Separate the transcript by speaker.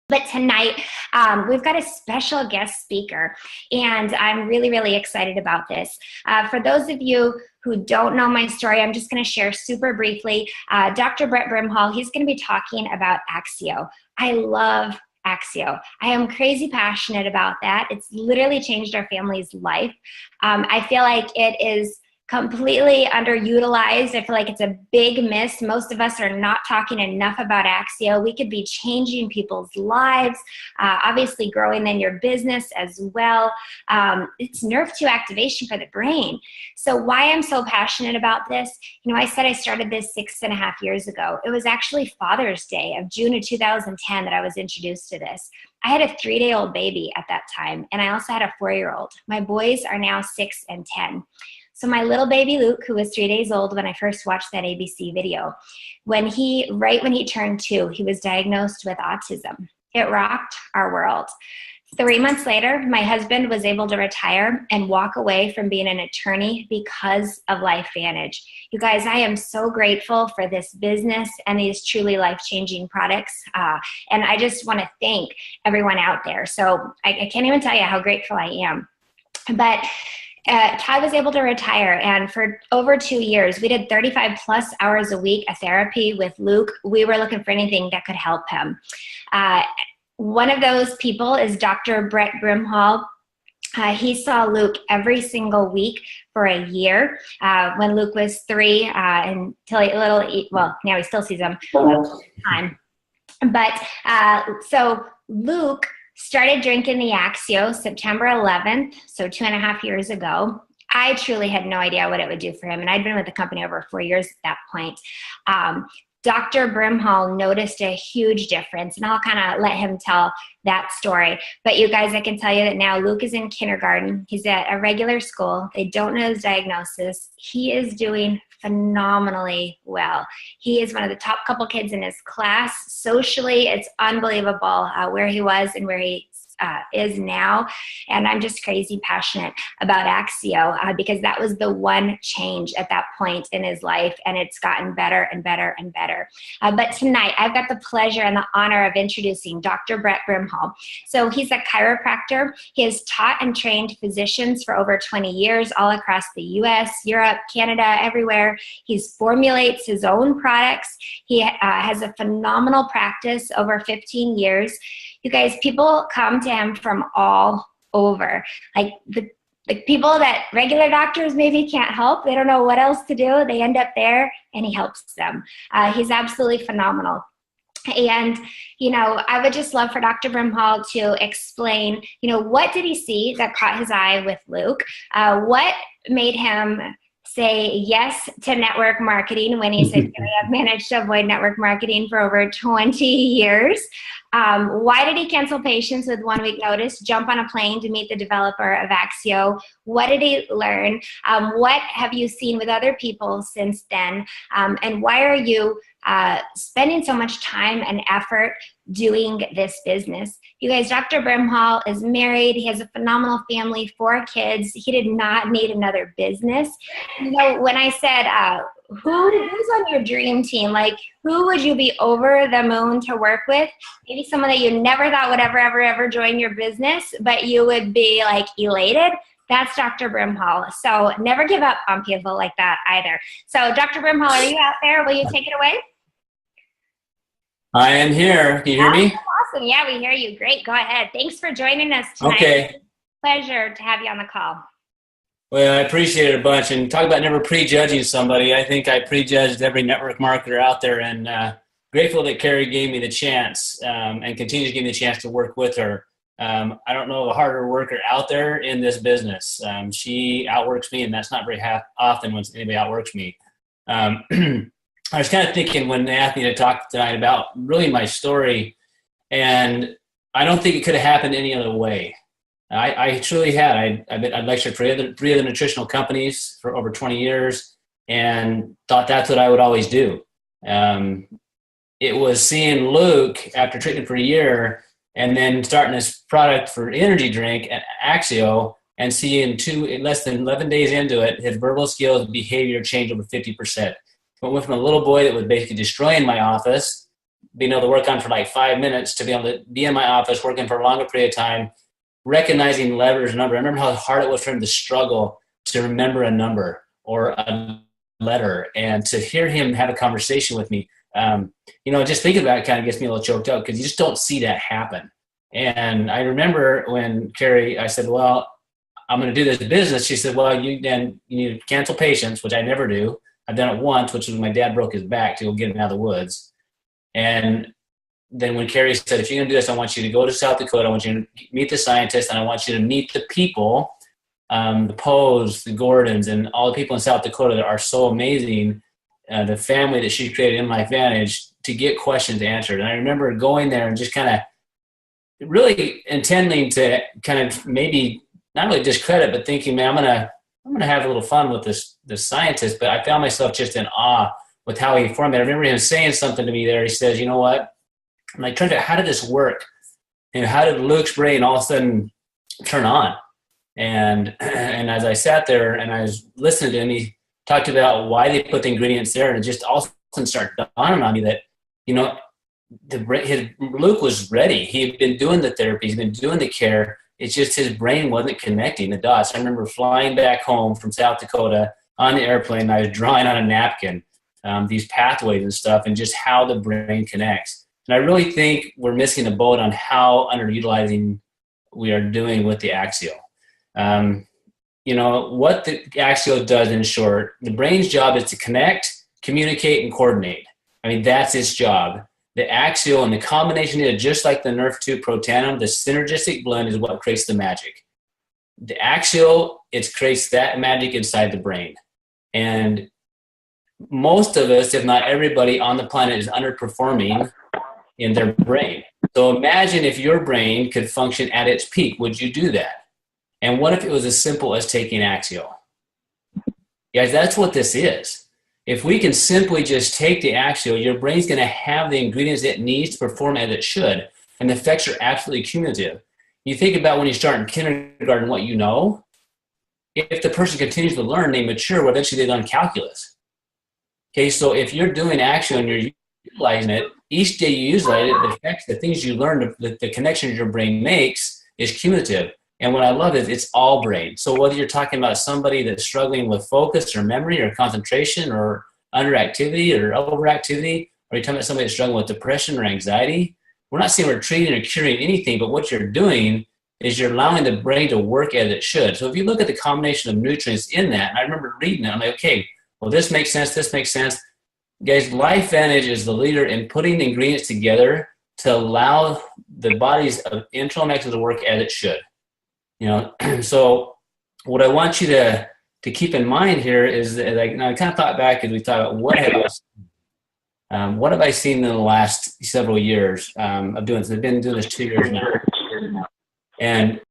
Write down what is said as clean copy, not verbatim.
Speaker 1: But tonight, we've got a special guest speaker, and I'm really, really excited about this. For those of you who don't know my story, I'm just going to share super briefly. Dr. Brett Brimhall, he's going to be talking about Axio. I love Axio. I am crazy passionate about that. It's literally changed our family's life. I feel like it is completely underutilized. I feel like it's a big miss. Most of us are not talking enough about Axio. We could be changing people's lives, obviously growing in your business as well. It's Nrf2 activation for the brain. So why I'm so passionate about this, I said I started this 6.5 years ago. It was actually Father's Day of June of 2010 that I was introduced to this. I had a 3-day-old baby at that time, and I also had a 4-year-old. My boys are now 6 and 10. So my little baby Luke, who was 3 days old when I first watched that ABC video, right when he turned 2, he was diagnosed with autism. It rocked our world. 3 months later, my husband was able to retire and walk away from being an attorney because of LifeVantage. You guys, I am so grateful for this business and these truly life-changing products. And I just want to thank everyone out there. So I can't even tell you how grateful I am. But Ty was able to retire, and for over 2 years, we did 35 plus hours a week of therapy with Luke. We were looking for anything that could help him. One of those people is Dr. Brett Brimhall. He saw Luke every single week for a year when Luke was 3 until now he still sees him all the time. But so Luke started drinking the Axio September 11th, so 2.5 years ago. I truly had no idea what it would do for him, and I'd been with the company over 4 years at that point. Dr. Brimhall noticed a huge difference, and I'll kind of let him tell that story. But you guys, I can tell you that now Luke is in kindergarten. He's at a regular school. They don't know his diagnosis. He is doing phenomenally well. He is one of the top couple kids in his class. Socially, it's unbelievable where he was and where he is now. And I'm just crazy passionate about Axio because that was the one change at that point in his life, and it's gotten better and better and better. But tonight, I've got the pleasure and the honor of introducing Dr. Brett Brimhall. So he's a chiropractor. He has taught and trained physicians for over 20 years all across the US, Europe, Canada, everywhere. He formulates his own products. He has a phenomenal practice over 15 years. You guys, people come to him from all over. Like the people that regular doctors maybe can't help, they don't know what else to do, they end up there and he helps them. He's absolutely phenomenal. And, I would just love for Dr. Brimhall to explain, what did he see that caught his eye with Luke? What made him say yes to network marketing when he said, I've managed to avoid network marketing for over 20 years. Why did he cancel patients with 1 week notice, jump on a plane to meet the developer of Axio? What did he learn? What have you seen with other people since then? And why are you spending so much time and effort doing this business? You guys, Dr. Brimhall is married. He has a phenomenal family, 4 kids. He did not need another business. When I said, who's on your dream team? Like, who would you be over the moon to work with? Maybe someone that you never thought would ever join your business, but you would be like elated. That's Dr. Brimhall. So never give up on people like that either. So Dr. Brimhall, are you out there? Will you take it away?
Speaker 2: I am here. Can you hear me?
Speaker 1: Awesome. Yeah, we hear you. Great. Go ahead. Thanks for joining us tonight.
Speaker 2: Okay.
Speaker 1: Pleasure to have you on the call.
Speaker 2: Well, I appreciate it a bunch. And talk about never prejudging somebody. I think I prejudged every network marketer out there, and grateful that Carrie gave me the chance and continues to give me the chance to work with her. I don't know a harder worker out there in this business. She outworks me, and that's not very often when anybody outworks me. I was kind of thinking when they asked me to talk tonight about really my story, and I don't think it could have happened any other way. I truly had. I'd lectured for three other nutritional companies for over 20 years and thought that's what I would always do. It was seeing Luke after treatment for a year and then starting this product for energy drink at Axio and seeing less than 11 days into it, his verbal skills and behavior changed over 50%. Went from a little boy that was basically destroying my office being able to work on for like 5 minutes to be able to be in my office working for a longer period of time, recognizing letters, number. I remember how hard it was for him to struggle to remember a number or a letter, and to hear him have a conversation with me. Just thinking about it kind of gets me a little choked up, because you just don't see that happen. And I remember when Carrie, I said, well, I'm going to do this business. She said, well, you need to cancel patients, which I never do. I've done it once, which was when my dad broke his back to go get him out of the woods. And then when Carrie said, if you're going to do this, I want you to go to South Dakota. I want you to meet the scientists, and I want you to meet the people, the Poes, the Gordons, and all the people in South Dakota that are so amazing, the family that she created in Life Vantage, to get questions answered. And I remember going there and just kind of really intending to kind of maybe not really discredit, but thinking, man, I'm gonna have a little fun with this scientist. But I found myself just in awe with how he formed it. I remember him saying something to me there. He says, you know what? I'm like, trying to, how did this work? And how did Luke's brain all of a sudden turn on? And as I sat there and I was listening to him, he talked about why they put the ingredients there, and it just all of a sudden started dawning on me that, Luke was ready. He had been doing the therapy. He's been doing the care. It's just his brain wasn't connecting the dots. I remember flying back home from South Dakota on the airplane, and I was drawing on a napkin these pathways and stuff, and just how the brain connects. And I really think we're missing the boat on how underutilizing we are doing with the Axio. What the Axio does, in short, the brain's job is to connect, communicate, and coordinate. I mean, that's its job. The Axio and the combination of it, just like the Nrf2 Protandim, the synergistic blend is what creates the magic. The Axio, it creates that magic inside the brain. And most of us, if not everybody on the planet, is underperforming in their brain. So imagine if your brain could function at its peak, would you do that? And what if it was as simple as taking Axio? Guys, that's what this is. If we can simply just take the Axio, your brain's going to have the ingredients it needs to perform as it should. And the effects are absolutely cumulative. You think about when you start in kindergarten what you know. If the person continues to learn, they mature, well, eventually they learn calculus. Okay, so if you're doing Axio and you're utilizing it, each day you utilize it, the effects, the things you learn, the connections your brain makes is cumulative. And what I love is it's all brain. So whether you're talking about somebody that's struggling with focus or memory or concentration or underactivity or overactivity, or you're talking about somebody that's struggling with depression or anxiety, we're not saying we're treating or curing anything, but what you're doing is you're allowing the brain to work as it should. So if you look at the combination of nutrients in that, and I remember reading it, I'm like, okay, well, this makes sense, this makes sense. Guys, Life Vantage is the leader in putting the ingredients together to allow the body's internal mechanism to work as it should. So what I want you to keep in mind here is that I kind of thought back as we thought about what have I seen in the last several years of doing this. I've been doing this 2 years now. And